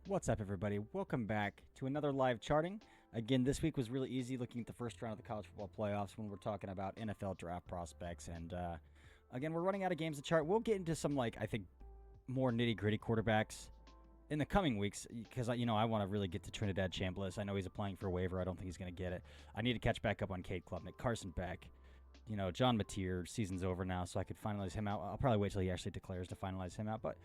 What's up, everybody? Welcome back to another live charting. Again, this week was really easy looking at the first round of the college football playoffs when we're talking about NFL draft prospects. And again, we're running out of games to chart. We'll get into some, I think, more nitty-gritty quarterbacks in the coming weeks because, I want to really get to Trinidad Chambliss. I know he's applying for a waiver. I don't think he's going to get it. I need to catch back up on Cade Klubnik, Carson Beck. John Mateer, season's over now, so I could finalize him out. I'll probably wait till he actually declares to finalize him out, but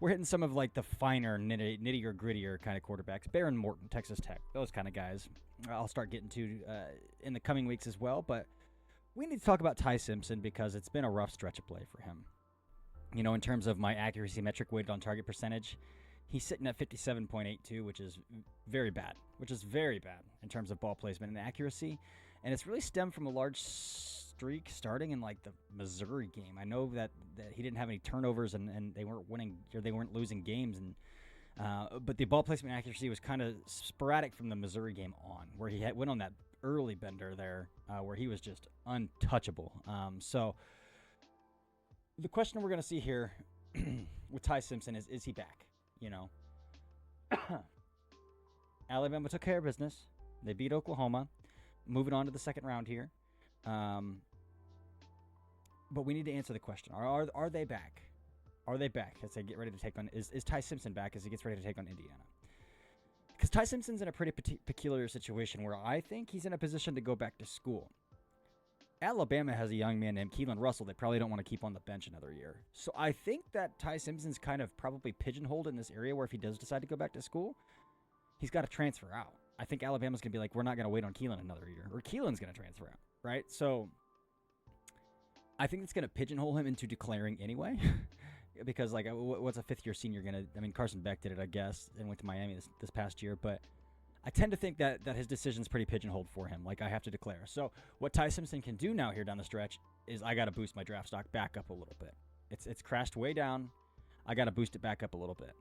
we're hitting some of the finer, nittier, grittier kind of quarterbacks. Baron Morton, Texas Tech, those kind of guys. I'll start getting to in the coming weeks as well, but we need to talk about Ty Simpson because it's been a rough stretch of play for him. In terms of my accuracy metric weighted on target percentage, he's sitting at 57.82, which is very bad in terms of ball placement and accuracy. And it's really stemmed from a large streak starting in the Missouri game. I know that he didn't have any turnovers and they weren't winning or they weren't losing games, and but the ball placement accuracy was kind of sporadic from the Missouri game on, where he went on that early bender there, where he was just untouchable. So the question we're going to see here with Ty Simpson is he back? Alabama took care of business. They beat Oklahoma. Moving on to the second round here. But we need to answer the question. Are they back? Are they back as they get ready to take on... Is Ty Simpson back as he gets ready to take on Indiana? Because Ty Simpson's in a pretty peculiar situation where I think he's in a position to go back to school. Alabama has a young man named Keelan Russell they probably don't want to keep on the bench another year. So I think that Ty Simpson's kind of probably pigeonholed in this area where if he does decide to go back to school, he's got to transfer out. I think Alabama's going to be we're not going to wait on Keelan another year. Or Keelan's going to transfer out, right? So I think it's going to pigeonhole him into declaring anyway. Because, what's a fifth-year senior going to... I mean, Carson Beck did it, I guess, and went to Miami this past year. But I tend to think that his decision's pretty pigeonholed for him. I have to declare. So what Ty Simpson can do now here down the stretch is I got to boost my draft stock back up a little bit. It's crashed way down. I got to boost it back up a little bit.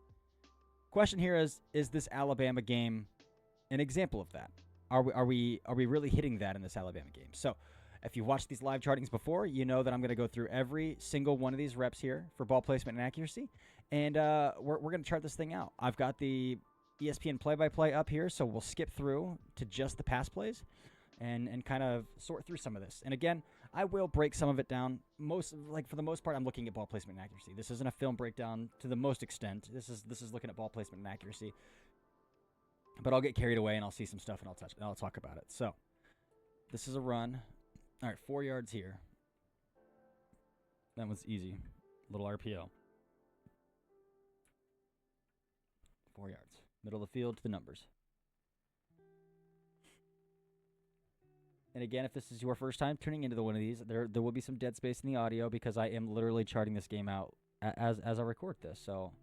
Question here is this Alabama game an example of that? Are we really hitting that in this Alabama game? So if you've watched these live chartings before, you know that I'm going to go through every single one of these reps here for ball placement and accuracy, and we're going to chart this thing out. I've got the ESPN play-by-play up here, so we'll skip through to just the pass plays and kind of sort through some of this. And again, I will break some of it down. For the most part, I'm looking at ball placement and accuracy. This isn't a film breakdown to the most extent. This is looking at ball placement and accuracy. But I'll get carried away and I'll see some stuff and I'll talk about it. So this is a run. All right, 4 yards here. That was easy. Little RPO. 4 yards. Middle of the field to the numbers. And again, if this is your first time tuning into one of these, there will be some dead space in the audio because I am literally charting this game out as I record this. So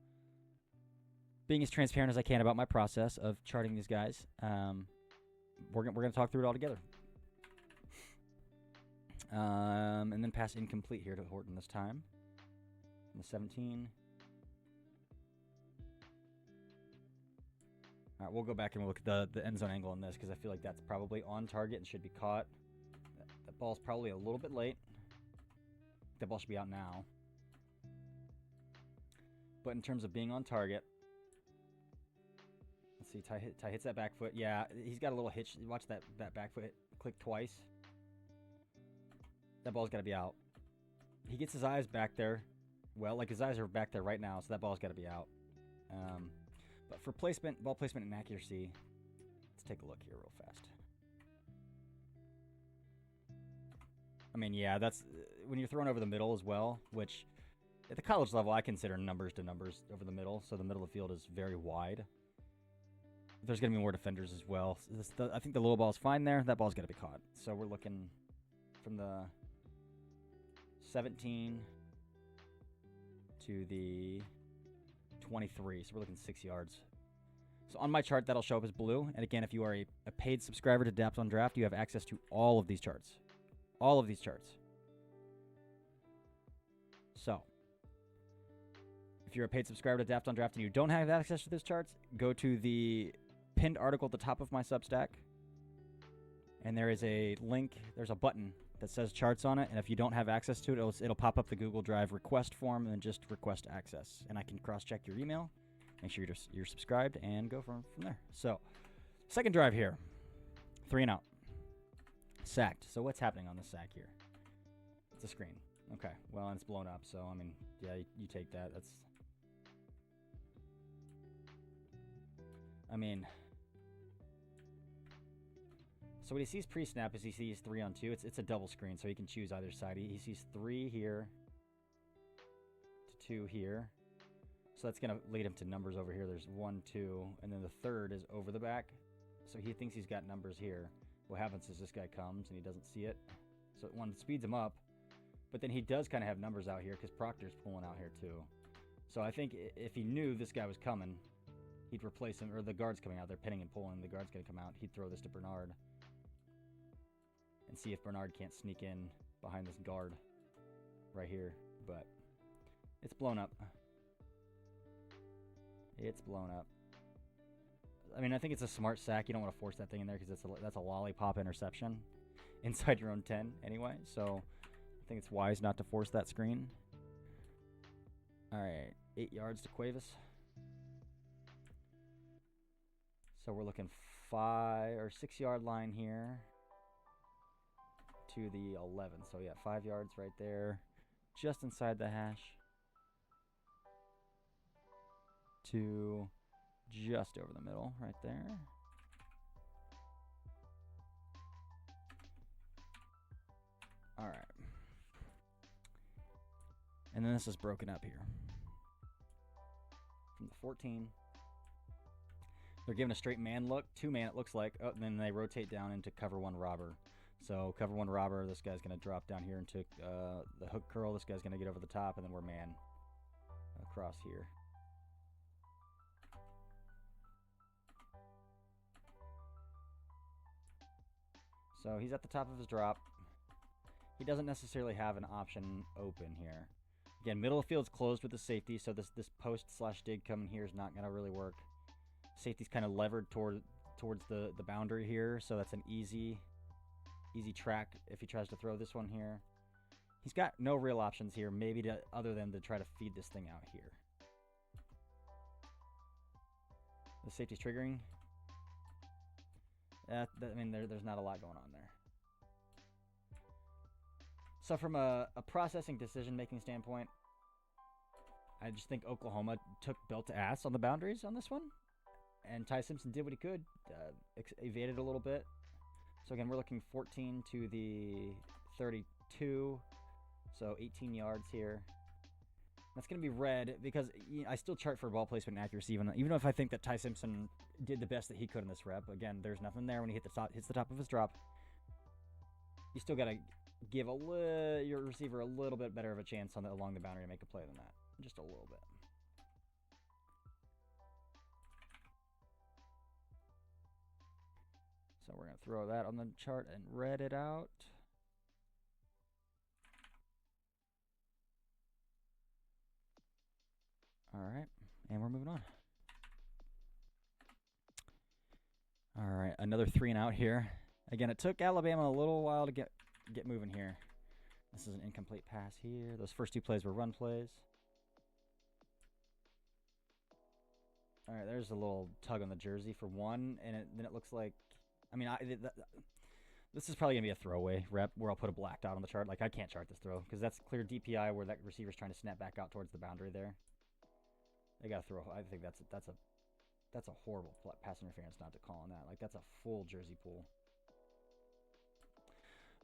being as transparent as I can about my process of charting these guys, we're going to talk through it all together. And then pass incomplete here to Horton this time. The 17. All right, we'll go back and look at the end zone angle on this because I feel like that's probably on target and should be caught. That ball's probably a little bit late. That ball should be out now. But in terms of being on target, let's see, Ty hits that back foot. Yeah, he's got a little hitch. Watch that back foot click twice. That ball's got to be out. He gets his eyes back there. Well, his eyes are back there right now, so that ball's got to be out. But for ball placement and accuracy, let's take a look here real fast. I mean, yeah, that's when you're throwing over the middle as well, which at the college level, I consider numbers to numbers over the middle. So the middle of the field is very wide. There's going to be more defenders as well. I think the low ball is fine there. That ball's got to be caught. So we're looking from the 17 to the 23. So we're looking 6 yards. So on my chart, that'll show up as blue. And again, if you are a paid subscriber to Dapt on Draft, you have access to all of these charts. All of these charts. So if you're a paid subscriber to Dapt on Draft and you don't have access to these charts, go to the pinned article at the top of my Substack. And there is a link. There's a button that says charts on it. And if you don't have access to it, it'll pop up the Google Drive request form and then just request access. And I can cross-check your email Make sure you're subscribed and go from there. So, second drive here. 3 and out. Sacked. So what's happening on the sack here? It's a screen. Okay. Well, and it's blown up. So, I mean, yeah, you take that. That's... I mean... So what he sees pre-snap is he sees 3 on 2. It's a double screen, so he can choose either side. He sees 3 here to 2 here. So that's going to lead him to numbers over here. There's 1, 2, and then the third is over the back. So he thinks he's got numbers here. What happens is this guy comes and he doesn't see it. So one speeds him up, but then he does kind of have numbers out here because Proctor's pulling out here too. So I think if he knew this guy was coming, he'd replace him, or the guard's coming out. They're pinning and pulling. The guard's going to come out. He'd throw this to Bernard and see if Bernard can't sneak in behind this guard right here. But it's blown up. It's blown up. I mean, I think it's a smart sack. You don't want to force that thing in there because that's a lollipop interception inside your own 10 anyway. So I think it's wise not to force that screen. All right, 8 yards to Cuevas. So we're looking 5 or 6 yard line here to the 11. So yeah, 5 yards right there, just inside the hash. To just over the middle right there. All right. And then this is broken up here. From the 14. They're giving a straight man look. 2-man it looks like. Oh, and then they rotate down into cover 1 robber. So cover 1 robber. This guy's going to drop down here into the hook curl. This guy's going to get over the top. And then we're man across here. So he's at the top of his drop. He doesn't necessarily have an option open here. Again, middle of field's closed with the safety, so this post/dig coming here is not going to really work. Safety's kind of levered towards the boundary here, so that's an easy track if he tries to throw this one here. He's got no real options here, maybe other than to try to feed this thing out here. The safety's triggering. I mean, there's not a lot going on there. So from a processing decision-making standpoint, I just think Oklahoma took belt to ass on the boundaries on this one. And Ty Simpson did what he could, evaded a little bit. So again, we're looking 14 to the 32, so 18 yards here. That's going to be red because I still chart for ball placement and accuracy, even if I think that Ty Simpson did the best that he could in this rep. Again, there's nothing there when he hits the top of his drop. You still got to give your receiver a little bit better of a chance along the boundary to make a play than that. Just a little bit. So we're going to throw that on the chart and red it out. All right, and we're moving on. All right, another 3 and out here. Again, it took Alabama a little while to get moving here. This is an incomplete pass here. Those first 2 plays were run plays. All right, there's a little tug on the jersey for 1, and then it looks like, I mean, this is probably going to be a throwaway rep where I'll put a black dot on the chart. Like, I can't chart this throw because that's clear DPI where that receiver's trying to snap back out towards the boundary there. They got to throw. I think that's a horrible pass interference not to call on that. Like, that's a full jersey pull.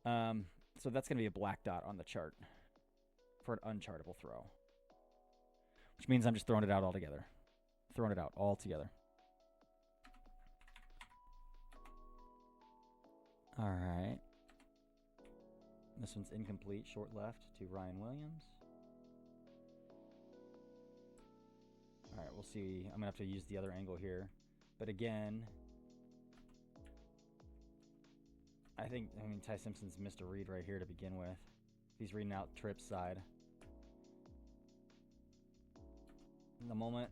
So that's going to be a black dot on the chart for an unchartable throw, which means I'm just throwing it out altogether. Throwing it out altogether. All right. This one's incomplete. Short left to Ryan Williams. All right, we'll see. I'm going to have to use the other angle here. But again, I mean, Ty Simpson's missed a read right here to begin with. He's reading out Tripp's side. In the moment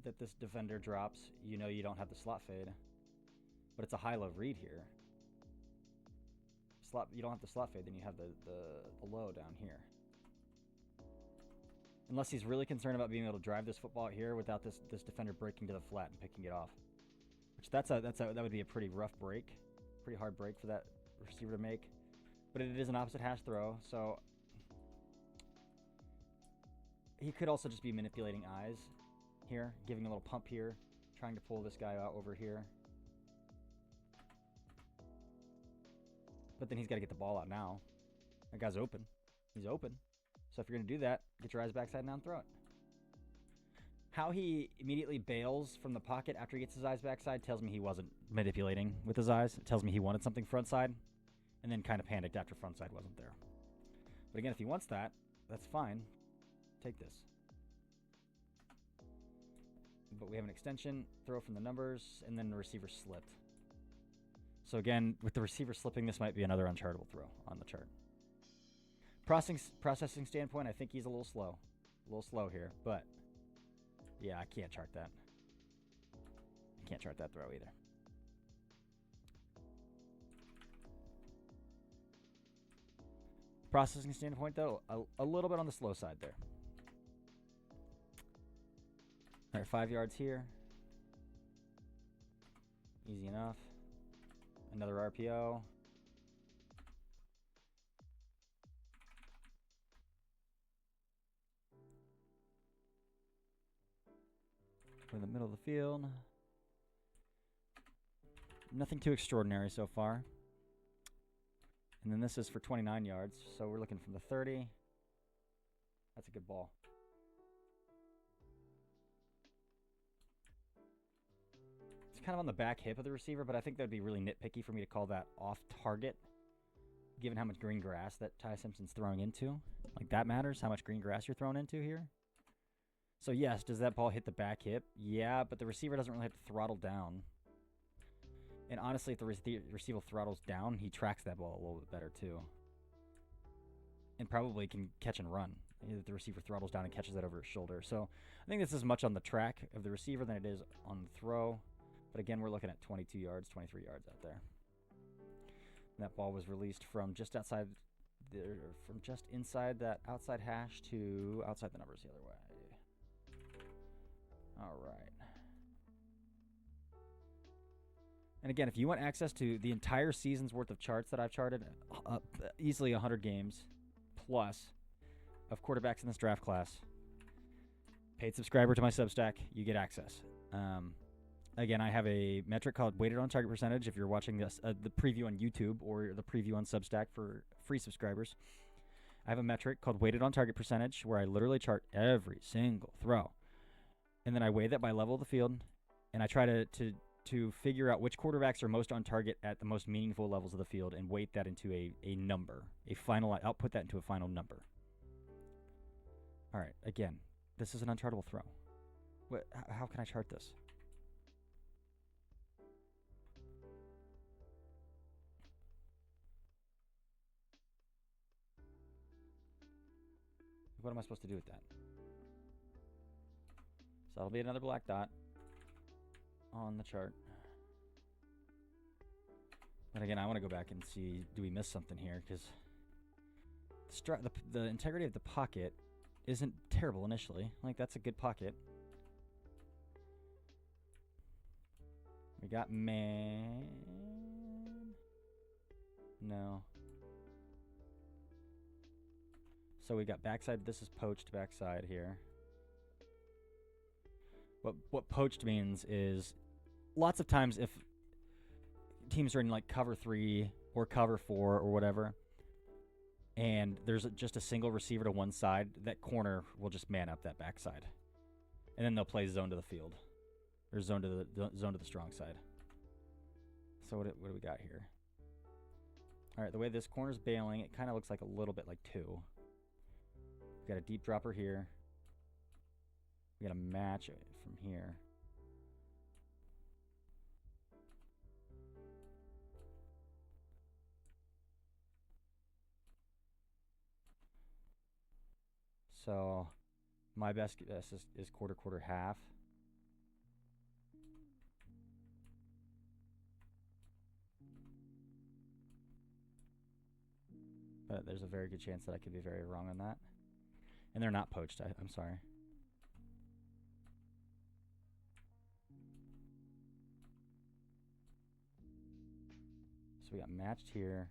that this defender drops, you know you don't have the slot fade. But it's a high-low read here. You don't have the slot fade, then you have the low down here. Unless he's really concerned about being able to drive this football out here without this defender breaking to the flat and picking it off. Which that would be a pretty rough break. Pretty hard break for that receiver to make. But it is an opposite hash throw, so he could also just be manipulating eyes here, giving a little pump here, trying to pull this guy out over here. But then he's got to get the ball out now. That guy's open. He's open. So if you're going to do that, get your eyes backside now and throw it. How he immediately bails from the pocket after he gets his eyes backside tells me he wasn't manipulating with his eyes. It tells me he wanted something frontside and then kind of panicked after frontside wasn't there. But again, if he wants that, that's fine. Take this. But we have an extension, throw from the numbers, and then the receiver slipped. So again, with the receiver slipping, this might be another unchartable throw on the chart. Processing standpoint, I think he's a little slow. A little slow here, but yeah, I can't chart that. I can't chart that throw either. Processing standpoint, though, a little bit on the slow side there. All right, 5 yards here. Easy enough. Another RPO. We're in the middle of the field. Nothing too extraordinary so far. And then this is for 29 yards. So we're looking from the 30. That's a good ball. It's kind of on the back hip of the receiver, but I think that would be really nitpicky for me to call that off target, given how much green grass that Ty Simpson's throwing into. Like, that matters, how much green grass you're throwing into here. So, yes, does that ball hit the back hip? Yeah, but the receiver doesn't really have to throttle down. And honestly, if the receiver throttles down, he tracks that ball a little bit better, too. And probably can catch and run. If the receiver throttles down and catches that over his shoulder. So, I think this is as much on the track of the receiver than it is on the throw. But again, we're looking at 22 yards, 23 yards out there. And that ball was released from just outside, from just inside that outside hash to outside the numbers the other way. All right. And again, if you want access to the entire season's worth of charts that I've charted, easily 100 games plus of quarterbacks in this draft class, paid subscriber to my Substack, you get access. Again, I have a metric called weighted on target percentage. If you're watching this, the preview on YouTube or the preview on Substack for free subscribers, I have a metric called weighted on target percentage where I literally chart every single throw. And then I weigh that by level of the field, and I try to figure out which quarterbacks are most on target at the most meaningful levels of the field and weight that into a number, output that into a final number. All right, again, this is an unchartable throw. How can I chart this? What am I supposed to do with that? So that'll be another black dot on the chart. But again, I want to go back and see, do we miss something here? Because the integrity of the pocket isn't terrible initially. Like, that's a good pocket. We got man. No. So we got backside. This is poached backside here. What poached means is lots of times if teams are in like cover 3 or cover 4 or whatever, and there's just a single receiver to one side, that corner will just man up that backside, and then they'll play zone to the field or zone to the strong side. So what do we got here? All right, the way this corner's bailing, it kind of looks like a little bit like 2. We've got a deep dropper here. We got to match it from here. So my best guess is quarter, half. But there's a very good chance that I could be very wrong on that. And they're not poached. I'm sorry. So we got matched here,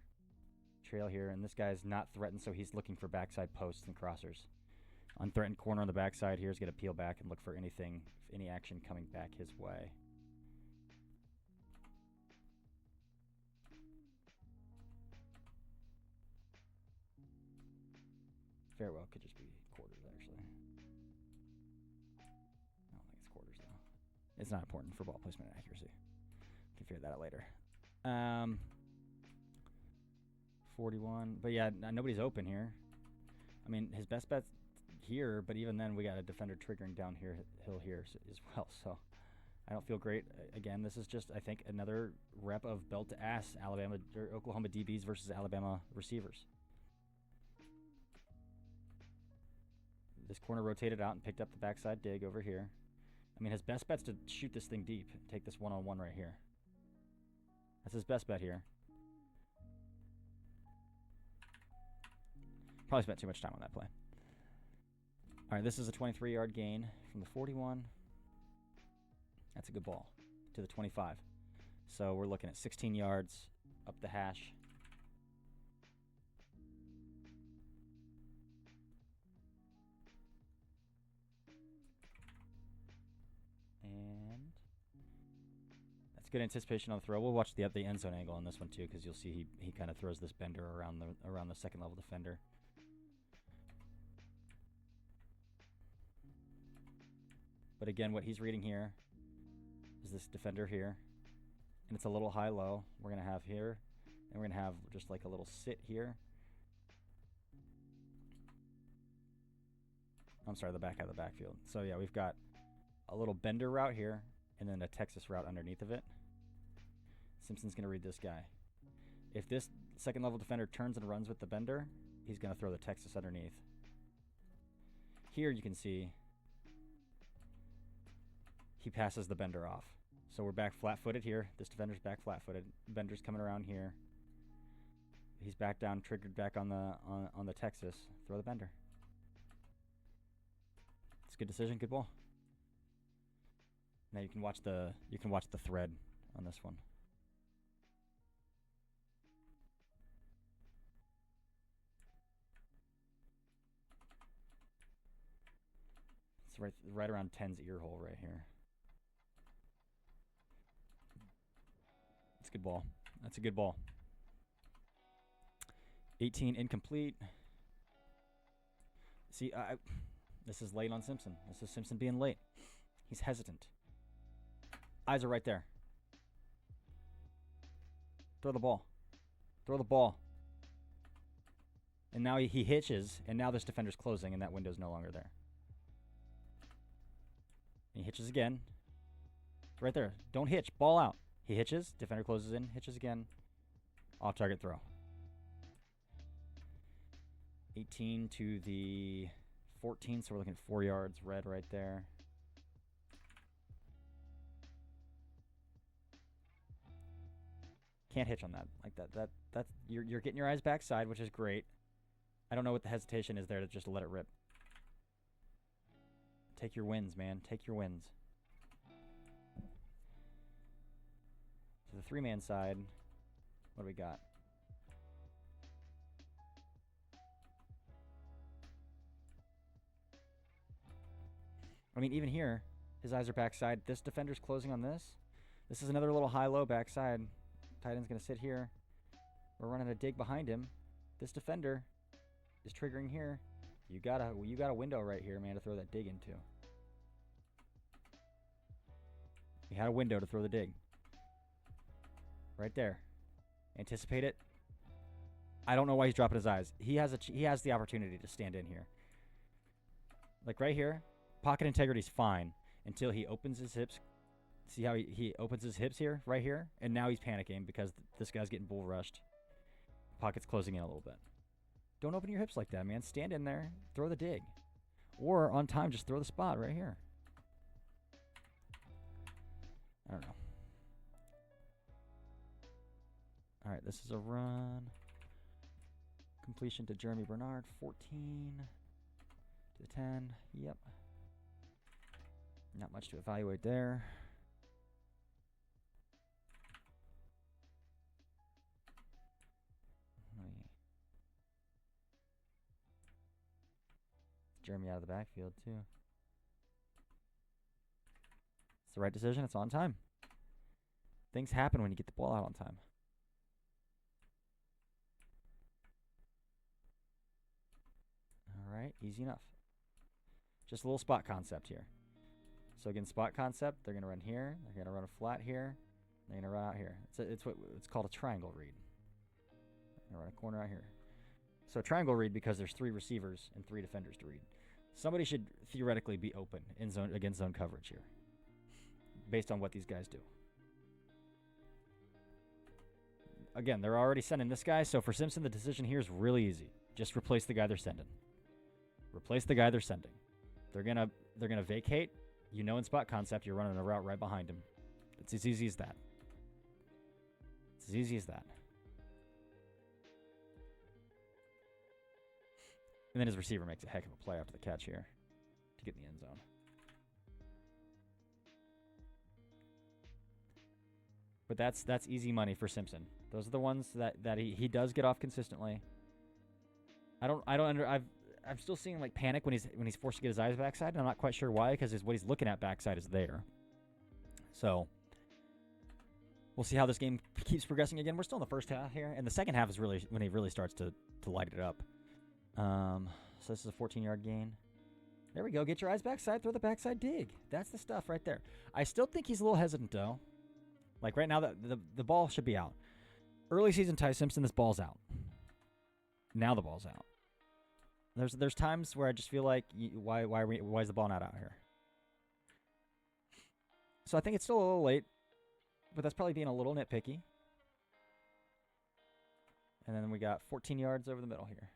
trail here, and this guy's not threatened, so he's looking for backside posts and crossers. Unthreatened corner on the backside here is going to peel back and look for anything, any action coming back his way. Very well could just be quarters, actually. I don't think it's quarters, though. It's not important for ball placement and accuracy. Can figure that out later. 41. But yeah, nobody's open here. I mean, his best bet's here, but even then we got a defender triggering down here, hill here as well. So I don't feel great. Again, this is just, I think, another rep of belt to ass Alabama or Oklahoma DBs versus Alabama receivers. This corner rotated out and picked up the backside dig over here. I mean, his best bet's to shoot this thing deep, take this one-on-one right here. That's his best bet here. Probably spent too much time on that play. All right, this is a 23-yard gain from the 41. That's a good ball to the 25. So we're looking at 16 yards up the hash. And that's good anticipation on the throw. We'll watch the end zone angle on this one too, because you'll see he kind of throws this bender around the second level defender. But again, what he's reading here is this defender here, and it's a little high-low. We're gonna have here, and we're gonna have just like a little sit here. I'm sorry, the back out of the backfield. So yeah, we've got a little bender route here, and then a Texas route underneath of it. Simpson's going to read this guy. If this second level defender turns and runs with the bender, he's going to throw the Texas underneath. Here you can see he passes the bender off. So we're back flat-footed here. This defender's back flat-footed. Bender's coming around here. He's back down, triggered back on the Texas. Throw the bender. It's a good decision, good ball. Now you can watch the thread on this one. It's right around 10's ear hole right here. It's a good ball. That's a good ball. 18 incomplete. See, this is late on Simpson. This is Simpson being late. He's hesitant. Eyes are right there. Throw the ball. Throw the ball. And now he hitches, and now this defender's closing, and that window's no longer there. And he hitches again. Right there. Don't hitch. Ball out. He hitches. Defender closes in. Hitches again. Off-target throw. 18 to the 14, so we're looking at 4 yards. Red right there. Can't hitch on that like that. That's you're getting your eyes backside, which is great. I don't know what the hesitation is there to just let it rip. Take your wins, man. Take your wins. To the 3-man side, what do we got? I mean, even here, his eyes are backside. This defender's closing on this. This is another little high-low backside. Tight end's going to sit here. We're running a dig behind him. This defender is triggering here. You got a window right here, man, to throw that dig into. You had a window to throw the dig. Right there. Anticipate it. I don't know why he's dropping his eyes. He has the opportunity to stand in here. Like right here, pocket integrity's fine until he opens his hips. See how he opens his hips here, right here? And now he's panicking because this guy's getting bull rushed. Pocket's closing in a little bit. Don't open your hips like that, man. Stand in there, throw the dig. Or on time, just throw the spot right here. I don't know. All right, this is a run. Completion to Jeremy Bernard, 14. To the 10. Yep. Not much to evaluate there. Jeremy out of the backfield, too. It's the right decision. It's on time. Things happen when you get the ball out on time. All right, easy enough. Just a little spot concept here. So again, spot concept, they're going to run here. They're going to run a flat here. They're going to run out here. It's what it's called a triangle read. They're going to run a corner out here. So triangle read because there's 3 receivers and 3 defenders to read. Somebody should theoretically be open in zone against zone coverage here, based on what these guys do. Again, they're already sending this guy, so for Simpson, the decision here is really easy. Just replace the guy they're sending. Replace the guy they're sending. They're gonna vacate. You know, in spot concept, you're running a route right behind him. It's as easy as that. It's as easy as that. And then his receiver makes a heck of a play after the catch here to get in the end zone. But that's easy money for Simpson. Those are the ones that he does get off consistently. I'm still seeing like panic when he's forced to get his eyes backside, and I'm not quite sure why, because what he's looking at backside is there. So we'll see how this game keeps progressing. Again, we're still in the first half here, and the second half is really when he really starts to light it up. So this is a 14-yard gain. There we go. Get your eyes backside. Throw the backside dig. That's the stuff right there. I still think he's a little hesitant, though. Like right now, the ball should be out. Early season Ty Simpson, this ball's out. Now the ball's out. There's times where I just feel like, why is the ball not out here? So I think it's still a little late, but that's probably being a little nitpicky. And then we got 14 yards over the middle here.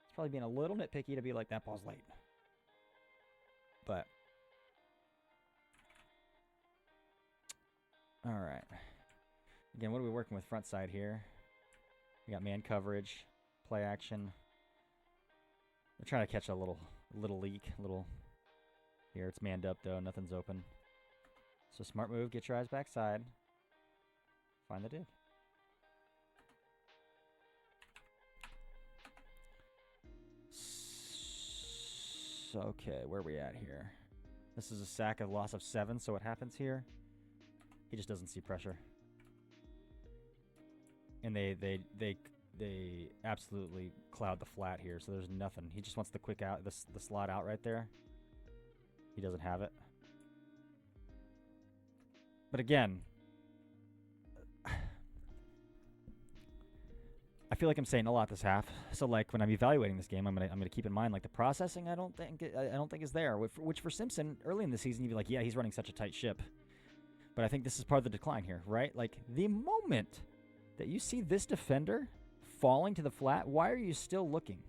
It's probably being a little nitpicky to be like, that ball's late. But all right. Again, what are we working with front side here? We got man coverage, play action. We're trying to catch a little leak, here. It's manned up though, nothing's open. So smart move, get your eyes backside. Find the dig. So, okay, where are we at here? This is a sack, a loss of 7. So what happens here? He just doesn't see pressure. And they absolutely cloud the flat here, so there's nothing. He just wants the quick out, the slot out right there. He doesn't have it. But again, I feel like I'm saying a lot this half. So like when I'm evaluating this game, I'm gonna keep in mind like the processing. I don't think is there. Which for Simpson early in the season, you'd be like, yeah, he's running such a tight ship. But I think this is part of the decline here, right? Like the moment that you see this defender falling to the flat, why are you still looking?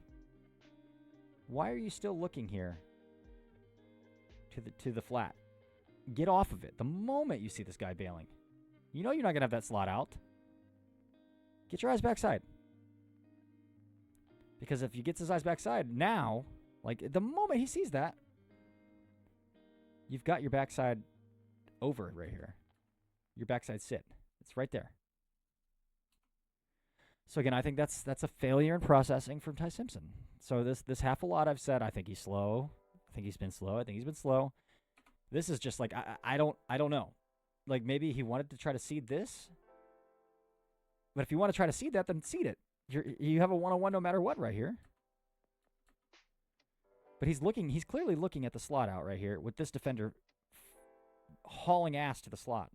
Why are you still looking here to the flat? Get off of it. The moment you see this guy bailing, you know you're not going to have that slot out. Get your eyes backside. Because if he gets his eyes backside now, like the moment he sees that, you've got your backside over right here. Your backside sit. It's right there. So again, I think that's a failure in processing from Ty Simpson. So this half a lot I've said, I think he's slow. I think he's been slow. This is just like I don't know. Like maybe he wanted to try to seed this. But if you want to try to seed that, then seed it. You have a one-on-one no matter what right here. But he's clearly looking at the slot out right here with this defender hauling ass to the slot.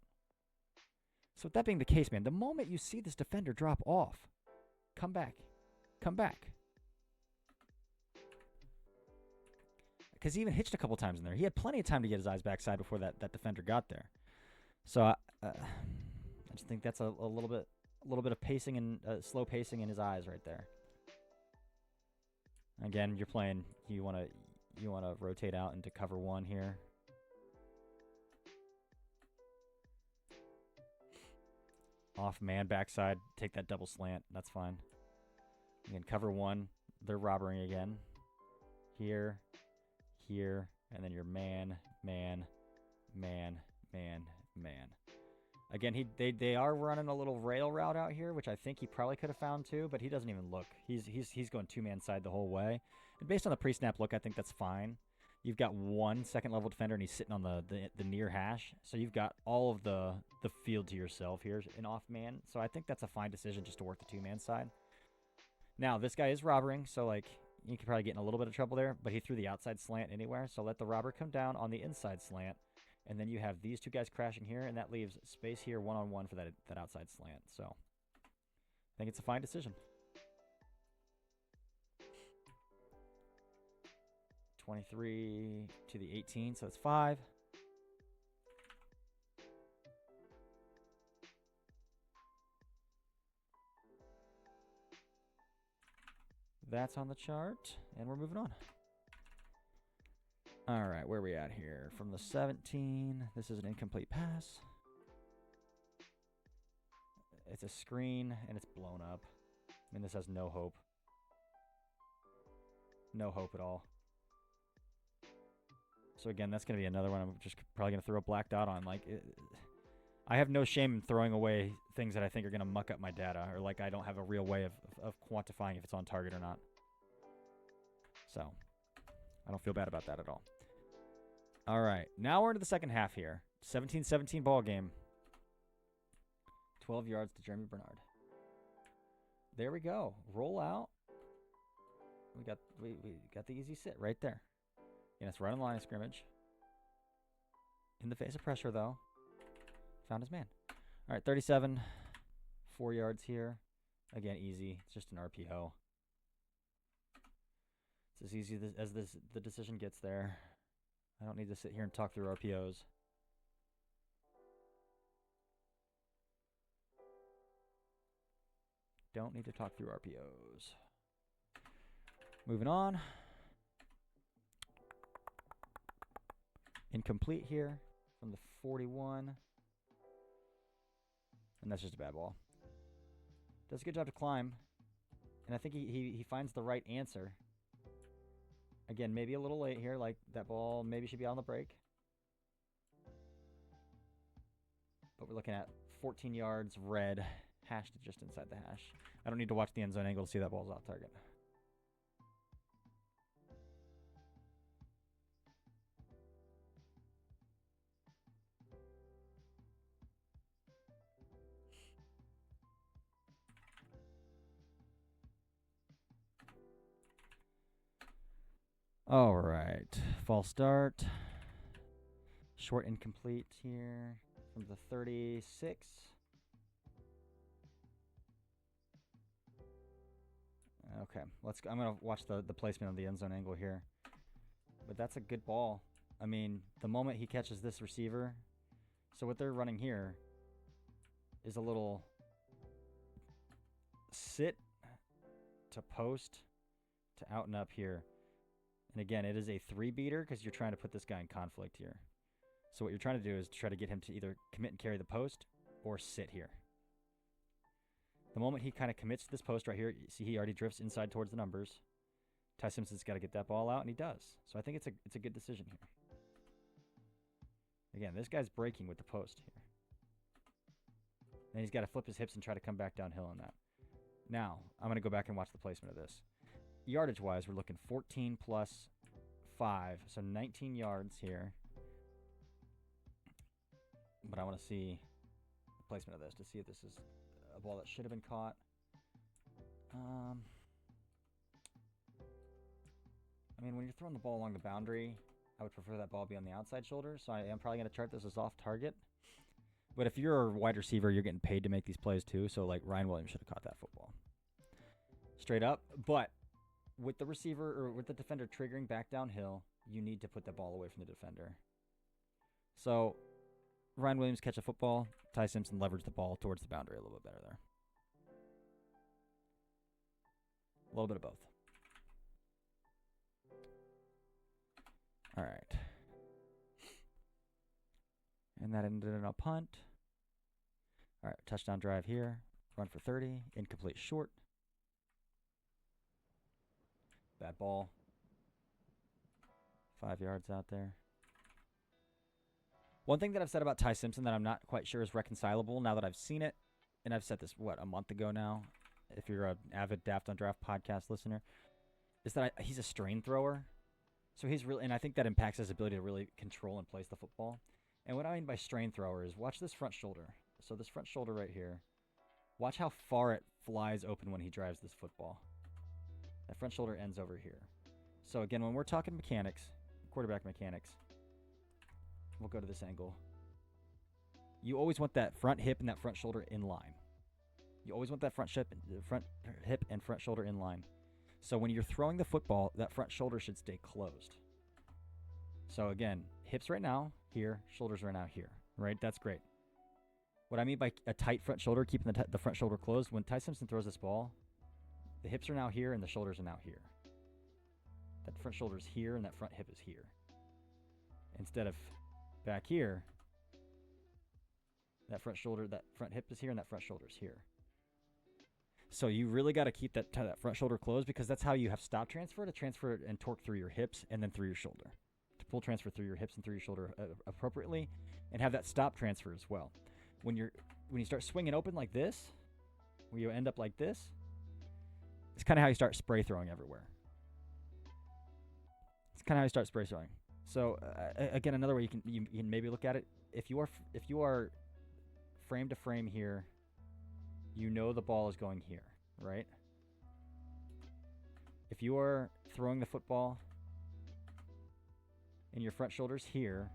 So with that being the case, man, the moment you see this defender drop off, come back. Because he even hitched a couple times in there. He had plenty of time to get his eyes backside before that defender got there. So I just think that's a little bit of pacing and slow pacing in his eyes right there. Again, you're playing. You want to rotate out into cover 1 here. Off man backside, take that double slant. That's fine. Again, cover one. They're robbering again. Here, here, and then your man. Again, they are running a little rail route out here, which I think he probably could have found too, but he doesn't even look. He's going two-man side the whole way. And based on the pre-snap look, I think that's fine. You've got one second-level defender, and he's sitting on the near hash. So you've got all of the field to yourself here in off-man. So I think that's a fine decision just to work the two-man side. Now, this guy is robbering, so, like, you could probably get in a little bit of trouble there, but he threw the outside slant anywhere. So let the robber come down on the inside slant. And then you have these two guys crashing here, and that leaves space here one-on-one for that outside slant. So I think it's a fine decision. 23 to the 18, so it's 5. That's on the chart, and we're moving on. All right, where are we at here? From the 17, this is an incomplete pass. It's a screen, and it's blown up. I mean, this has no hope. No hope at all. So again, that's going to be another one I'm just probably going to throw a black dot on. Like, I have no shame in throwing away things that I think are going to muck up my data, or like I don't have a real way of quantifying if it's on target or not. So I don't feel bad about that at all. All right, now we're into the second half here. 17-17 ball game. 12 yards to Jeremy Bernard. There we go. Roll out. We got the easy sit right there. And it's right on the line of scrimmage. In the face of pressure, though. Found his man. All right, 37. 4 yards here. Again, easy. It's just an RPO. It's as easy as the decision gets there. I don't need to sit here and talk through RPOs. Don't need to talk through RPOs. Moving on. Incomplete here from the 41. And that's just a bad ball. Does a good job to climb. And I think he finds the right answer. Again, maybe a little late here. Like, that ball maybe should be on the break. But we're looking at 14 yards, red, hashed just inside the hash. I don't need to watch the end zone angle to see that ball's off target. All right, false start. Short incomplete here from the 36. Okay, let's go. I'm gonna watch the placement of the end zone angle here. But that's a good ball. I mean, the moment he catches this receiver, so what they're running here is a little sit to post to out and up here. And again, it is a 3-beater because you're trying to put this guy in conflict here. So what you're trying to do is try to get him to either commit and carry the post or sit here. The moment he kind of commits to this post right here, you see he already drifts inside towards the numbers. Ty Simpson's got to get that ball out, and he does. So I think it's a good decision here. Again, this guy's breaking with the post here. And he's got to flip his hips and try to come back downhill on that. Now, I'm going to go back and watch the placement of this. Yardage-wise, we're looking 14 plus 5, so 19 yards here. But I want to see the placement of this to see if this is a ball that should have been caught. I mean, when you're throwing the ball along the boundary, I would prefer that ball be on the outside shoulder, so I am probably going to chart this as off target. But if you're a wide receiver, you're getting paid to make these plays too, so like Ryan Williams should have caught that football. Straight up, but with the receiver or with the defender triggering back downhill, you need to put the ball away from the defender. So Ryan Williams catch a football, Ty Simpson leverage the ball towards the boundary a little bit better there. A little bit of both. All right. And that ended in a punt. All right, touchdown drive here. Run for 30. Incomplete short. Bad ball. 5 yards out there. One thing that I've said about Ty Simpson that I'm not quite sure is reconcilable now that I've seen it, and I've said this, a month ago now, if you're an avid Daft on Draft podcast listener, is that he's a strain thrower. So he's really, and I think that impacts his ability to really control and place the football. And what I mean by strain thrower is watch this front shoulder. So this front shoulder right here, watch how far it flies open when he drives this football. That front shoulder ends over here. So again, when we're talking mechanics, quarterback mechanics, we'll go to this angle. You always want that front hip and that front shoulder in line. You always want that front hip and front shoulder in line. So when you're throwing the football, that front shoulder should stay closed. So again, hips right now here, shoulders right now here, right? That's great. What I mean by a tight front shoulder, keeping the front shoulder closed, when Ty Simpson throws this ball, the hips are now here and the shoulders are now here. That front shoulder is here and that front hip is here. Instead of back here, that front hip is here and that front shoulder is here. So you really got to keep that front shoulder closed because that's how you have stop transfer to transfer and torque through your hips and then through your shoulder. To pull transfer through your hips and through your shoulder appropriately and have that stop transfer as well. When you start swinging open like this, where you end up like this, it's kind of how you start spray throwing everywhere. It's kind of how you start spray throwing. So again, another way you can maybe look at it, if you are frame to frame here, you know the ball is going here, right? If you are throwing the football and your front shoulder's here,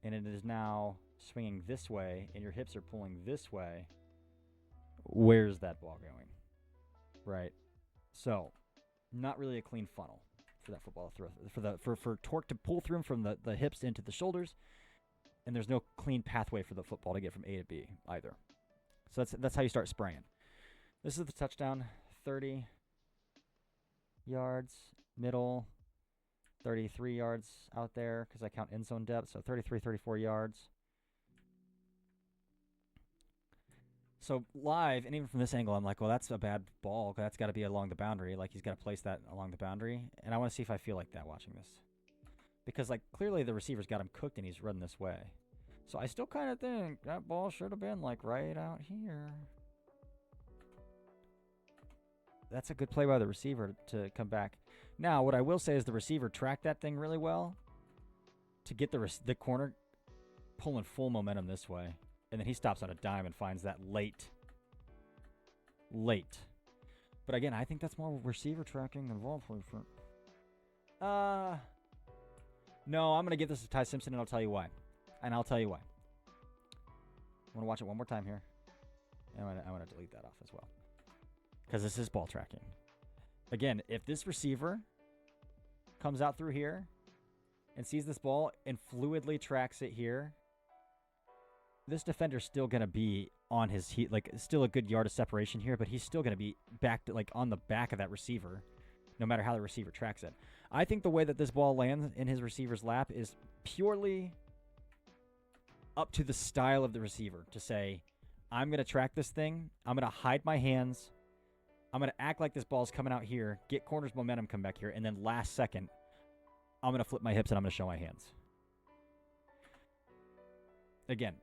and it is now swinging this way, and your hips are pulling this way, where's that ball going, right? So, not really a clean funnel for that football to throw, for torque to pull through from the hips into the shoulders, and there's no clean pathway for the football to get from A to B either. So that's how you start spraying. This is the touchdown, 30 yards, middle, 33 yards out there because I count end zone depth, so 33, 34 yards. So live, and even from this angle, I'm like, well, that's a bad ball. That's got to be along the boundary. Like, he's got to place that along the boundary. And I want to see if I feel like that watching this. Because, like, clearly the receiver's got him cooked and he's running this way. So I still kind of think that ball should have been, like, right out here. That's a good play by the receiver to come back. Now, what I will say is the receiver tracked that thing really well to get the corner pulling full momentum this way. And then he stops on a dime and finds that late. But again, I think that's more receiver tracking than ball placement. No, I'm going to give this to Ty Simpson, and I'll tell you why. I want to watch it one more time here. And I want to delete that off as well. Because this is ball tracking. Again, if this receiver comes out through here and sees this ball and fluidly tracks it here, this defender's still going to be on his heat, like still a good yard of separation here, but he's still going to be back to, like, on the back of that receiver, no matter how the receiver tracks it. I think the way that this ball lands in his receiver's lap is purely up to the style of the receiver to say, I'm going to track this thing. I'm going to hide my hands. I'm going to act like this ball's coming out here, get corner's momentum, come back here, and then last second, I'm going to flip my hips and I'm going to show my hands. Again,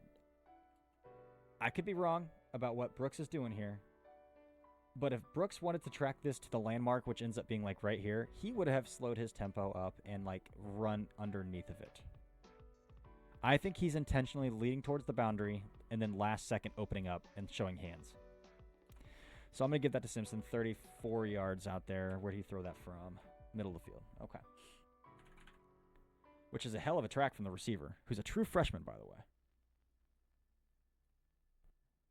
I could be wrong about what Brooks is doing here, but if Brooks wanted to track this to the landmark, which ends up being like right here, he would have slowed his tempo up and like run underneath of it. I think he's intentionally leading towards the boundary and then last second opening up and showing hands. So I'm going to give that to Simpson, 34 yards out there. Where did he throw that from? Middle of the field. Okay. Which is a hell of a track from the receiver, who's a true freshman, by the way.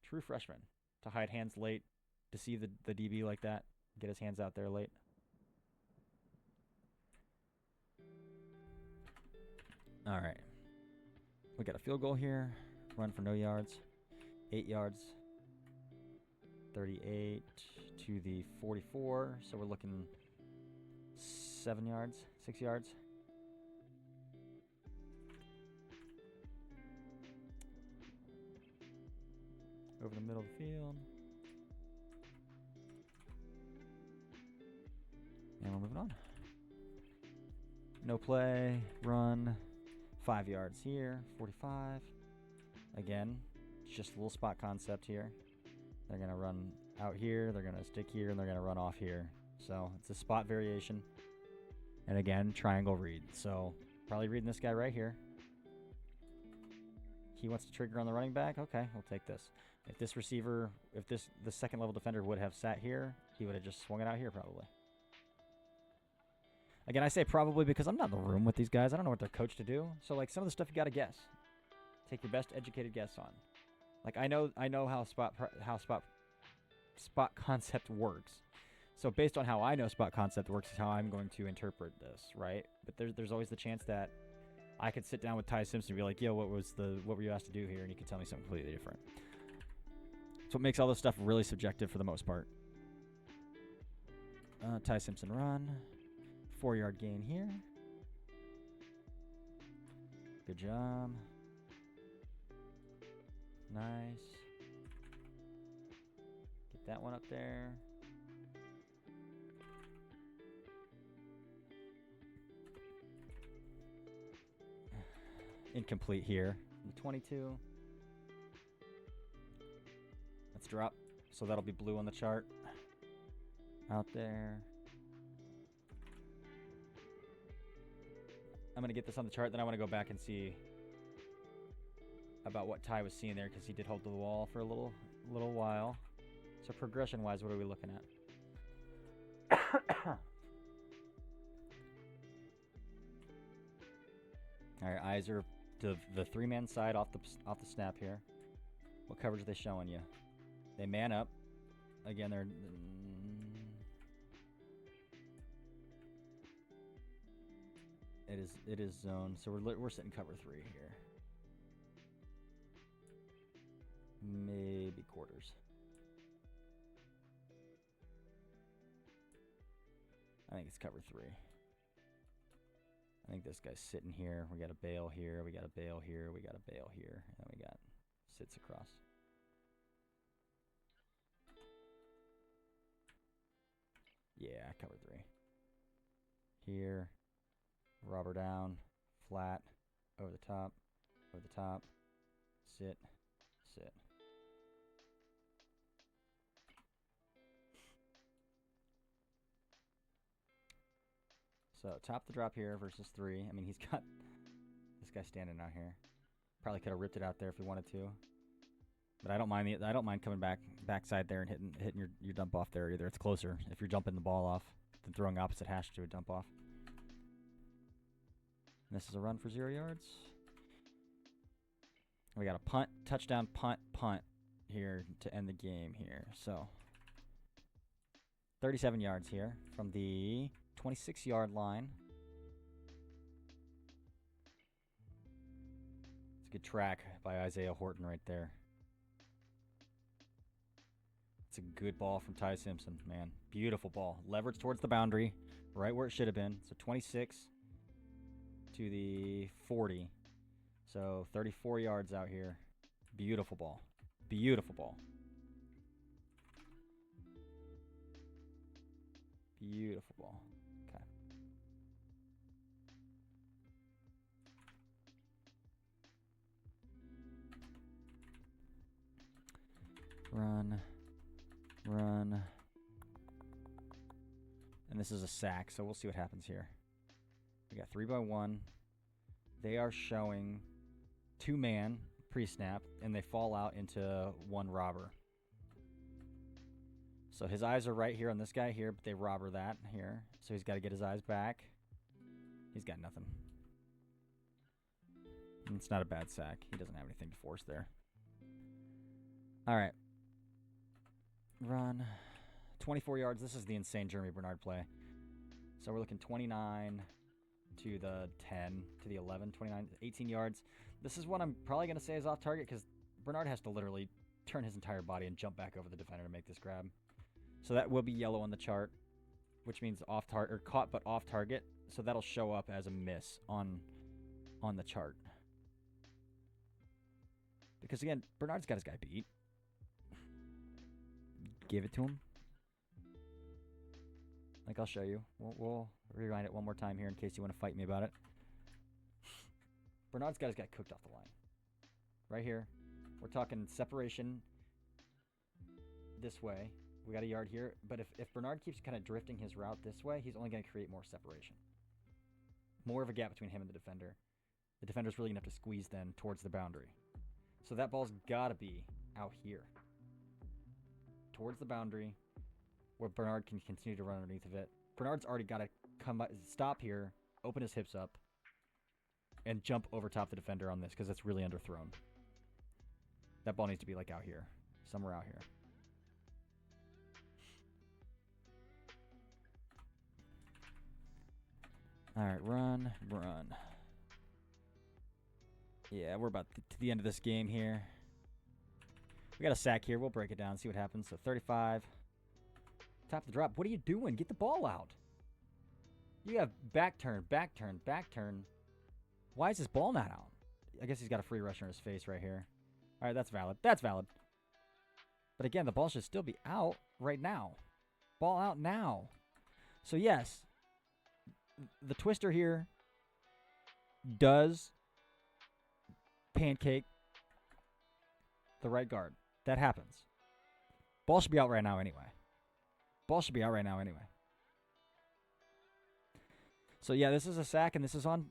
True freshman. To hide hands late, to see the DB like that, get his hands out there late. All right. We got a field goal here. Run for no yards. 8 yards. 38 to the 44. So we're looking 7 yards, 6 yards. Over the middle of the field. moving on. No play, run, 5 yards here, 45. Again, it's just a little spot concept here. They're going to run out here, they're going to stick here, and they're going to run off here. So it's a spot variation. And again, triangle read. So probably reading this guy right here. He wants to trigger on the running back. Okay, we'll take this. If this receiver, the second level defender would have sat here, he would have just swung it out here probably. Again, I say probably because I'm not in the room with these guys. I don't know what they're coached to do. So like some of the stuff you got to guess. Take your best educated guess on. Like I know how spot concept works. So based on how I know spot concept works is how I'm going to interpret this, right? But there's always the chance that I could sit down with Ty Simpson and be like, yo, what were you asked to do here? And he could tell me something completely different. So it makes all this stuff really subjective for the most part. Ty Simpson run. 4-yard gain here. Good job. Nice. Get that one up there. Incomplete here. 22. Let's drop. So that'll be blue on the chart. Out there. I'm going to get this on the chart, then I want to go back and see about what Ty was seeing there because he did hold the wall for a little while. So progression-wise, what are we looking at? All right, eyes are to the three-man side off the snap here. What coverage are they showing you? They man up. Again, they're... It is zone, so we're sitting cover 3 here. Maybe quarters. I think it's cover 3. I think this guy's sitting here. We got a bail here. We got a bail here. We got a bail here, and we got sits across. Yeah, cover 3. Here. Robber down, flat, over the top, sit. So top the drop here versus 3. I mean, he's got this guy standing out here. Probably could have ripped it out there if he wanted to. But I don't mind coming backside there and hitting your dump off there either. It's closer if you're jumping the ball off than throwing opposite hash to a dump off. This is a run for 0 yards. We got a punt, touchdown, punt here to end the game here. So 37 yards here from the 26-yard line. It's a good track by Isaiah Horton right there. It's a good ball from Ty Simpson, man. Beautiful ball. Leverage towards the boundary, right where it should have been. So 26 to the 40. So 34 yards out here. Beautiful ball. Beautiful ball. Beautiful ball. Okay. Run. And this is a sack, so we'll see what happens here. We got 3-by-1. They are showing 2-man pre-snap, and they fall out into 1 robber. So his eyes are right here on this guy here, but they robber that here. So he's got to get his eyes back. He's got nothing. And it's not a bad sack. He doesn't have anything to force there. All right. Run. 24 yards. This is the insane Jeremy Bernard play. So we're looking 29 to the 10, to the 11, 29, 18 yards. This is what I'm probably going to say is off target because Bernard has to literally turn his entire body and jump back over the defender to make this grab. So that will be yellow on the chart, which means off target or caught but off target. So that'll show up as a miss on the chart. Because again, Bernard's got his guy beat. Give it to him. Like, I'll show you. We'll rewind it one more time here in case you want to fight me about it. Bernard's got cooked off the line. Right here. We're talking separation this way. We got a yard here. But if Bernard keeps kind of drifting his route this way, he's only going to create more separation. More of a gap between him and the defender. The defender's really going to have to squeeze then towards the boundary. So that ball's got to be out here. Towards the boundary, where Bernard can continue to run underneath of it. Bernard's already got to stop here, open his hips up, and jump over top the defender on this because it's really underthrown. That ball needs to be like out here. Somewhere out here. All right, run. Yeah, we're about to the end of this game here. We got a sack here. We'll break it down, see what happens. So 35. Top of the drop. What are you doing? Get the ball out. You have back turn. Why is this ball not out? I guess he's got a free rusher in his face right here. All right, that's valid. But again, the ball should still be out right now. Ball out now. So yes, the twister here does pancake the right guard. That happens. Ball should be out right now anyway. So yeah, this is a sack, and this is on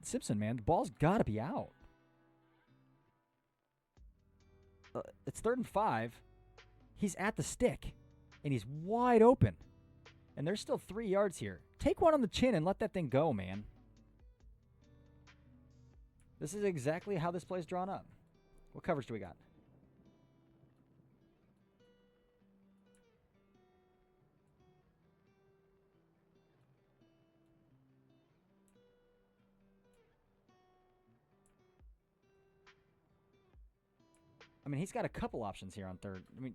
Simpson, man. The ball's got to be out. It's 3rd and 5. He's at the stick, and he's wide open. And there's still 3 yards here. Take one on the chin and let that thing go, man. This is exactly how this play's drawn up. What coverage do we got? I mean, he's got a couple options here on third. I mean,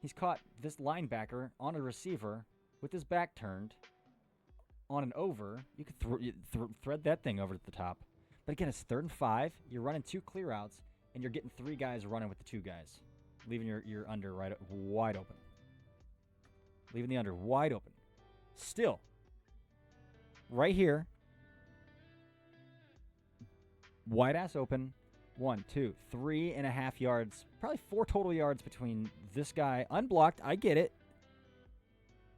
he's caught this linebacker on a receiver with his back turned on an over. You could thread that thing over to the top. But again, it's 3rd and 5. You're running 2 clear outs, and you're getting 3 guys running with the 2 guys, leaving your under wide open. Leaving the under wide open. Still, right here, wide ass open. 1, 2, 3.5 yards, probably 4 total yards between this guy. Unblocked, I get it.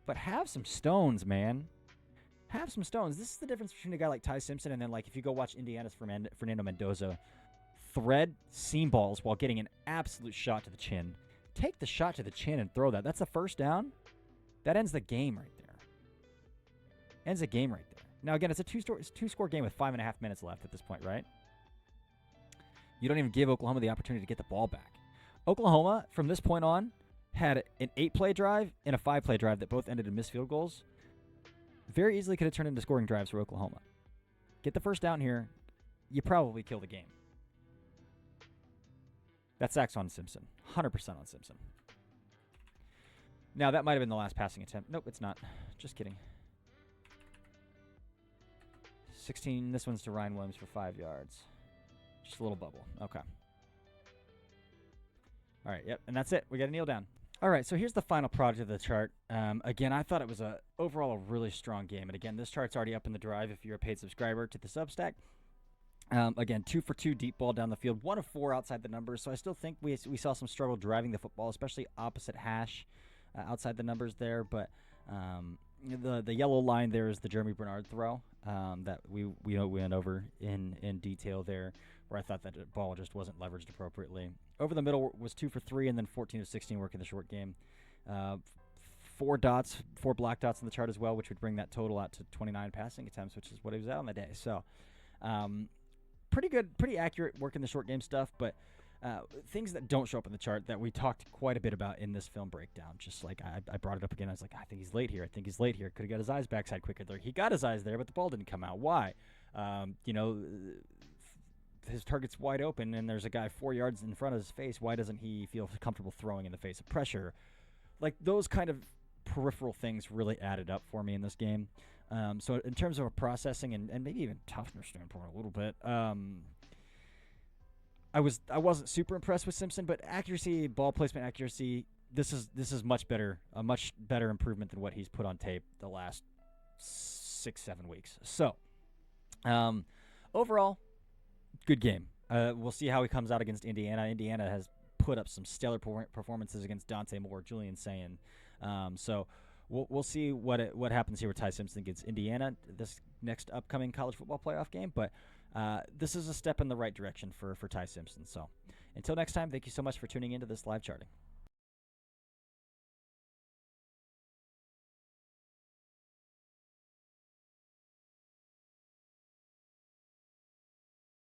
But have some stones, man. Have some stones. This is the difference between a guy like Ty Simpson and then, like, if you go watch Indiana's Fernando Mendoza thread seam balls while getting an absolute shot to the chin. Take the shot to the chin and throw that. That's the first down. That ends the game right there. Ends the game right there. Now, again, it's a two-score game with 5.5 minutes left at this point, right? You don't even give Oklahoma the opportunity to get the ball back. Oklahoma, from this point on, had an 8-play drive and a 5-play drive that both ended in missed field goals. Very easily could have turned into scoring drives for Oklahoma. Get the first down here, you probably kill the game. That sack's on Simpson. 100% on Simpson. Now, that might have been the last passing attempt. Nope, it's not. Just kidding. 16, this one's to Ryan Williams for 5 yards. Just a little bubble. Okay. All right, yep, and that's it. We got to kneel down. All right, so here's the final product of the chart. Again, I thought it was overall a really strong game. And again, this chart's already up in the drive if you're a paid subscriber to the Substack. Again, 2 for 2 deep ball down the field, 1 of 4 outside the numbers. So I still think we saw some struggle driving the football, especially opposite hash outside the numbers there. But the yellow line there is the Jeremy Bernard throw that we went over in detail there, where I thought that the ball just wasn't leveraged appropriately. Over the middle was 2 for 3, and then 14 of 16 work in the short game. 4 black dots in the chart as well, which would bring that total out to 29 passing attempts, which is what he was at on the day. So pretty good, pretty accurate work in the short game stuff, but things that don't show up in the chart that we talked quite a bit about in this film breakdown. Just like I brought it up again. I was like, I think he's late here. Could have got his eyes backside quicker there. He got his eyes there, but the ball didn't come out. Why? His target's wide open, and there's a guy 4 yards in front of his face. Why doesn't he feel comfortable throwing in the face of pressure? Like, those kind of peripheral things really added up for me in this game. So in terms of a processing and maybe even toughness standpoint a little bit, I wasn't super impressed with Simpson, but accuracy, ball placement accuracy, this is a much better improvement than what he's put on tape the last 6-7 weeks. So, overall, good game. We'll see how he comes out against Indiana. Indiana has put up some stellar performances against Dante Moore, Julian Sayin. So we'll see what happens here with Ty Simpson against Indiana this next upcoming college football playoff game. But this is a step in the right direction for Ty Simpson. So until next time, thank you so much for tuning into this live charting.